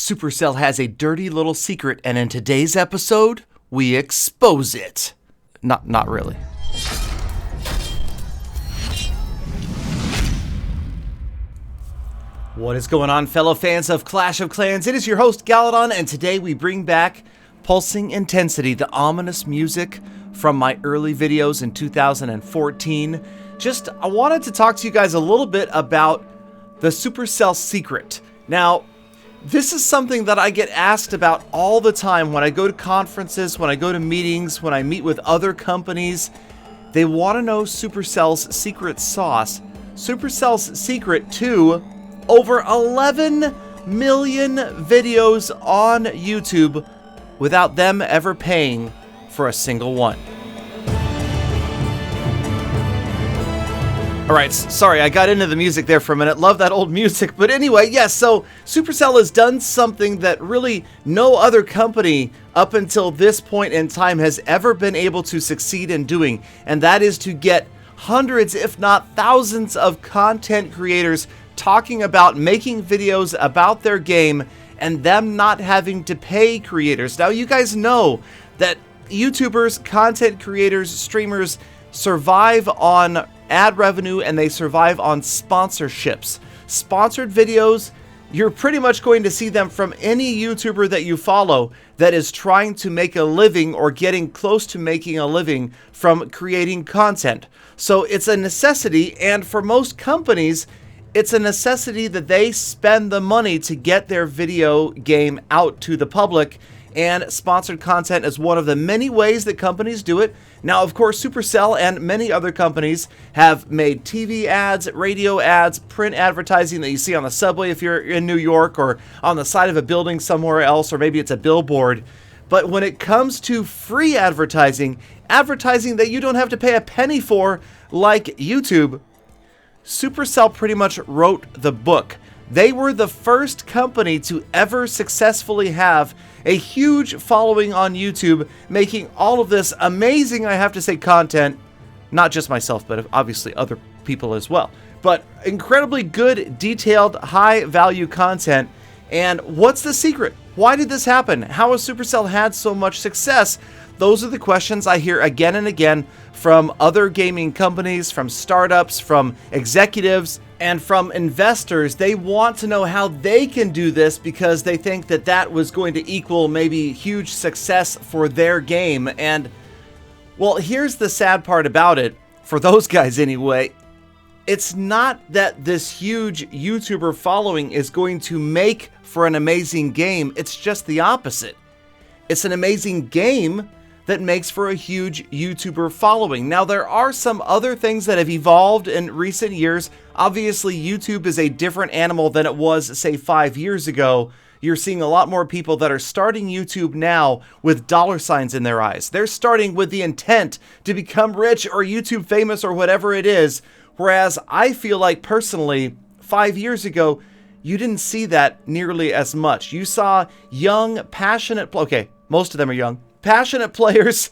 Supercell has a dirty little secret, and in today's episode, we expose it. Not really. What is going on, fellow fans of Clash of Clans? It is your host, Galadon, and today we bring back Pulsing Intensity, the ominous music from my early videos in 2014. I wanted to talk to you guys a little bit about the Supercell secret. Now, this is something that I get asked about all the time when I go to conferences, when I go to meetings, when I meet with other companies. They want to know Supercell's secret sauce. Supercell's secret to over 11 million videos on YouTube without them ever paying for a single one. Alright, sorry, I got into the music there for a minute. Love that old music. But anyway, yes, so Supercell has done something that really no other company up until this point in time has ever been able to succeed in doing. And that is to get hundreds, if not thousands, of content creators talking about making videos about their game and them not having to pay creators. Now, you guys know that YouTubers, content creators, streamers survive on ad revenue and they survive on sponsorships. Sponsored videos, you're pretty much going to see them from any YouTuber that you follow that is trying to make a living or getting close to making a living from creating content. So it's a necessity, and for most companies, it's a necessity that they spend the money to get their video game out to the public, and sponsored content is one of the many ways that companies do it. Now, of course, Supercell and many other companies have made TV ads, radio ads, print advertising that you see on the subway if you're in New York, or on the side of a building somewhere else, or maybe it's a billboard. But when it comes to free advertising that you don't have to pay a penny for, like YouTube, Supercell pretty much wrote the book. They were the first company to ever successfully have a huge following on YouTube, making all of this amazing, I have to say, content. Not just myself, but obviously other people as well. But incredibly good, detailed, high-value content. And what's the secret? Why did this happen? How has Supercell had so much success? Those are the questions I hear again and again from other gaming companies, from startups, from executives, and from investors. They want to know how they can do this because they think that that was going to equal maybe huge success for their game. And, well, here's the sad part about it, for those guys anyway. It's not that this huge YouTuber following is going to make for an amazing game. It's just the opposite. It's an amazing game that makes for a huge YouTuber following. Now, there are some other things that have evolved in recent years. Obviously, YouTube is a different animal than it was, say, 5 years ago. You're seeing a lot more people that are starting YouTube now with dollar signs in their eyes. They're starting with the intent to become rich or YouTube famous or whatever it is. Whereas I feel like, personally, 5 years ago, you didn't see that nearly as much. You saw young, passionate, most of them are young, passionate players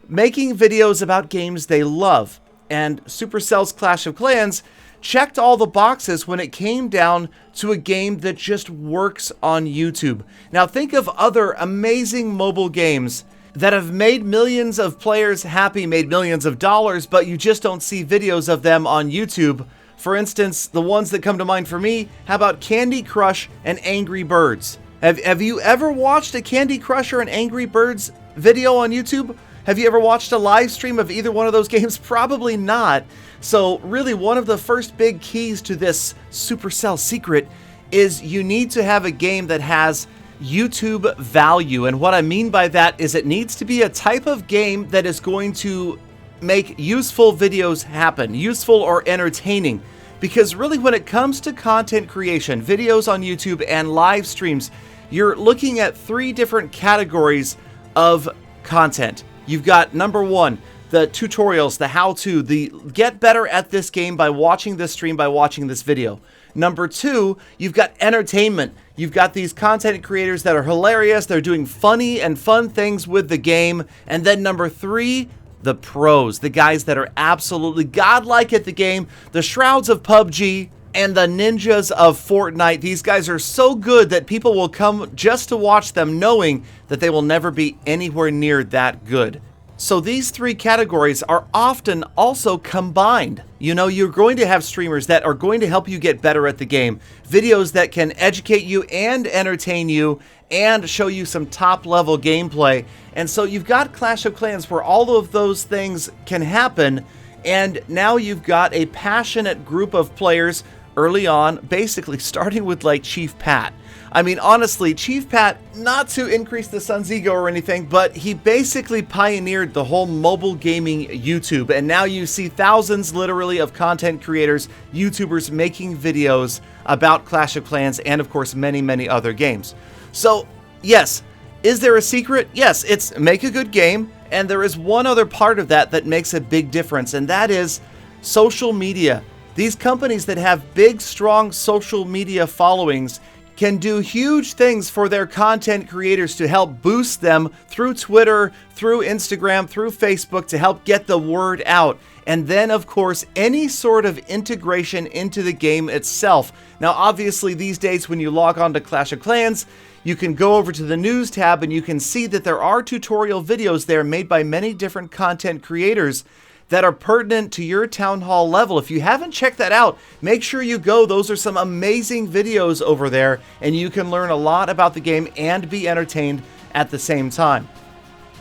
making videos about games they love. And Supercell's Clash of Clans checked all the boxes when it came down to a game that just works on YouTube. Now, think of other amazing mobile games that have made millions of players happy, made millions of dollars, but you just don't see videos of them on YouTube. For instance, the ones that come to mind for me, how about Candy Crush and Angry Birds? Have you ever watched a Candy Crush or an Angry Birds video on YouTube? Have you ever watched a live stream of either one of those games? Probably not. So really, one of the first big keys to this Supercell secret is you need to have a game that has YouTube value. And what I mean by that is it needs to be a type of game that is going to make useful videos happen, useful or entertaining. Because really, when it comes to content creation, videos on YouTube and live streams, you're looking at 3 different categories of content. You've got, number 1, the tutorials, the how-to, the get better at this game by watching this stream, by watching this video. Number 2, you've got entertainment. You've got these content creators that are hilarious. They're doing funny and fun things with the game. And then number 3, the pros, the guys that are absolutely godlike at the game, the Shrouds of PUBG, and the ninjas of Fortnite. These guys are so good that people will come just to watch them, knowing that they will never be anywhere near that good. So these three categories are often also combined. You know, you're going to have streamers that are going to help you get better at the game, videos that can educate you and entertain you and show you some top level gameplay. And so you've got Clash of Clans where all of those things can happen, and now you've got a passionate group of players early on, basically starting with like Chief Pat. I mean, honestly, Chief Pat, not to increase the sun's ego or anything, but he basically pioneered the whole mobile gaming YouTube. And now you see thousands, literally, of content creators, YouTubers making videos about Clash of Clans and, of course, many, many other games. So, yes, is there a secret? Yes, it's make a good game. And there is one other part of that that makes a big difference, and that is social media. These companies that have big, strong social media followings can do huge things for their content creators to help boost them through Twitter, through Instagram, through Facebook to help get the word out. And then, of course, any sort of integration into the game itself. Now, obviously, these days when you log on to Clash of Clans, you can go over to the news tab and you can see that there are tutorial videos there made by many different content creators that are pertinent to your town hall level. If you haven't checked that out, make sure you go. Those are some amazing videos over there, and you can learn a lot about the game and be entertained at the same time.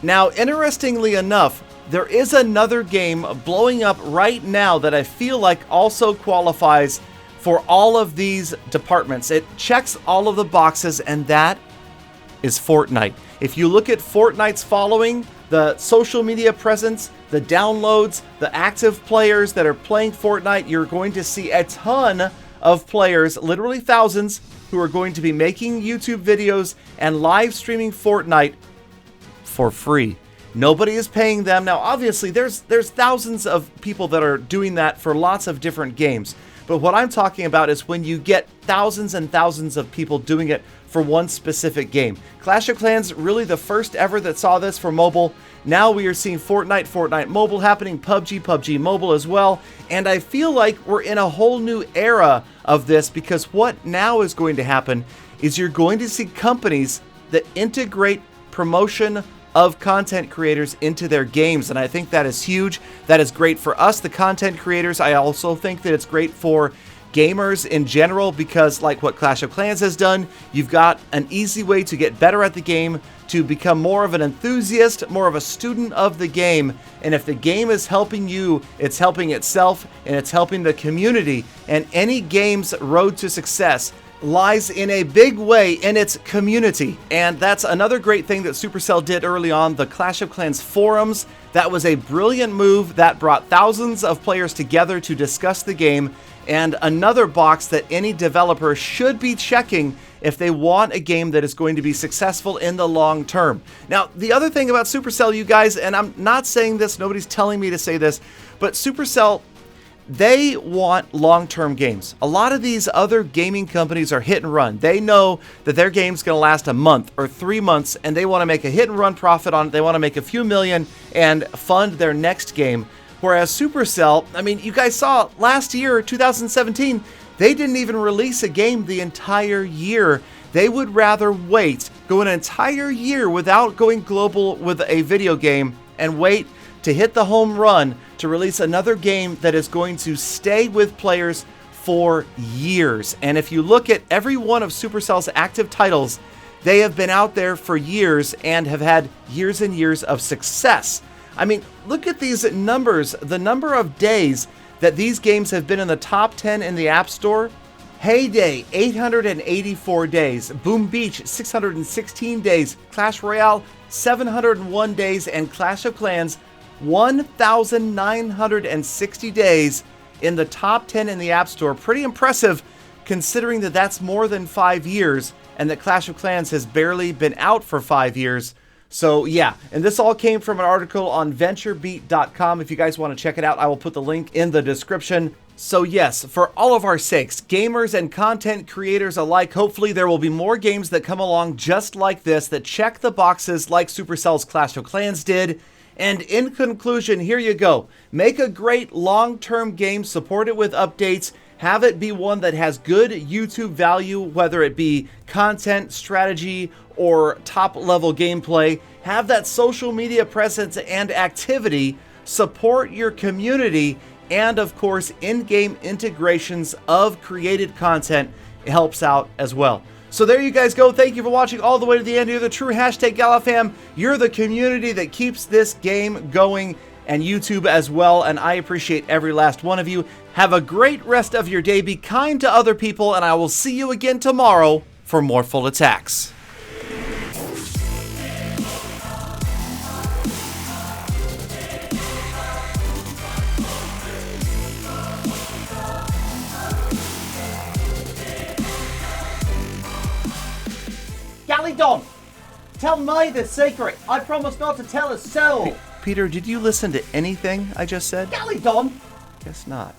Now, interestingly enough, there is another game blowing up right now that I feel like also qualifies for all of these departments. It checks all of the boxes, and that is Fortnite. If you look at Fortnite's following, the social media presence, the downloads, the active players that are playing Fortnite, you're going to see a ton of players, literally thousands, who are going to be making YouTube videos and live streaming Fortnite for free. Nobody is paying them. Now, obviously, there's thousands of people that are doing that for lots of different games. But what I'm talking about is when you get thousands and thousands of people doing it for one specific game. Clash of Clans, really the first ever that saw this for mobile. Now we are seeing Fortnite, Fortnite Mobile happening, PUBG Mobile as well. And I feel like we're in a whole new era of this, because what now is going to happen is you're going to see companies that integrate promotion of content creators into their games, and I think that is huge. That is great for us, the content creators. I also think that it's great for gamers in general, because like what Clash of Clans has done, you've got an easy way to get better at the game, to become more of an enthusiast, more of a student of the game. And if the game is helping you, it's helping itself and it's helping the community. And any game's road to success lies in a big way in its community. And that's another great thing that Supercell did early on, the Clash of Clans forums. That was a brilliant move that brought thousands of players together to discuss the game, and another box that any developer should be checking if they want a game that is going to be successful in the long term. Now, the other thing about Supercell, you guys, and I'm not saying this, nobody's telling me to say this, but Supercell, they want long-term games. A lot of these other gaming companies are hit and run. They know that their game's going to last a month or 3 months, and they want to make a hit and run profit on it. They want to make a few million and fund their next game. Whereas Supercell, I mean, you guys saw last year, 2017, they didn't even release a game the entire year. They would rather wait, go an entire year without going global with a video game, and wait to hit the home run to release another game that is going to stay with players for years. And if you look at every one of Supercell's active titles, they have been out there for years and have had years and years of success. I mean, look at these numbers, the number of days that these games have been in the top 10 in the App Store. Heyday, 884 days. Boom Beach, 616 days. Clash Royale, 701 days. And Clash of Clans, 1,960 days in the top 10 in the App Store. Pretty impressive, considering that that's more than 5 years, and that Clash of Clans has barely been out for 5 years. So yeah, and this all came from an article on VentureBeat.com. If you guys want to check it out, I will put the link in the description. So yes, for all of our sakes, gamers and content creators alike, hopefully there will be more games that come along just like this, that check the boxes like Supercell's Clash of Clans did. And in conclusion, here you go. Make a great long-term game, support it with updates, Have it be one that has good YouTube value, whether it be content, strategy, or top-level gameplay. Have that social media presence and activity, support your community, and of course, in-game integrations of created content helps out as well. So there you guys go. Thank you for watching all the way to the end. You're the true hashtag GalaFam. You're the community that keeps this game going, and YouTube as well, and I appreciate every last one of you. Have a great rest of your day. Be kind to other people, and I will see you again tomorrow for more Full Attacks. Galadon, tell me the secret. I promise not to tell a soul. Peter, did you listen to anything I just said? Galadon! Guess not.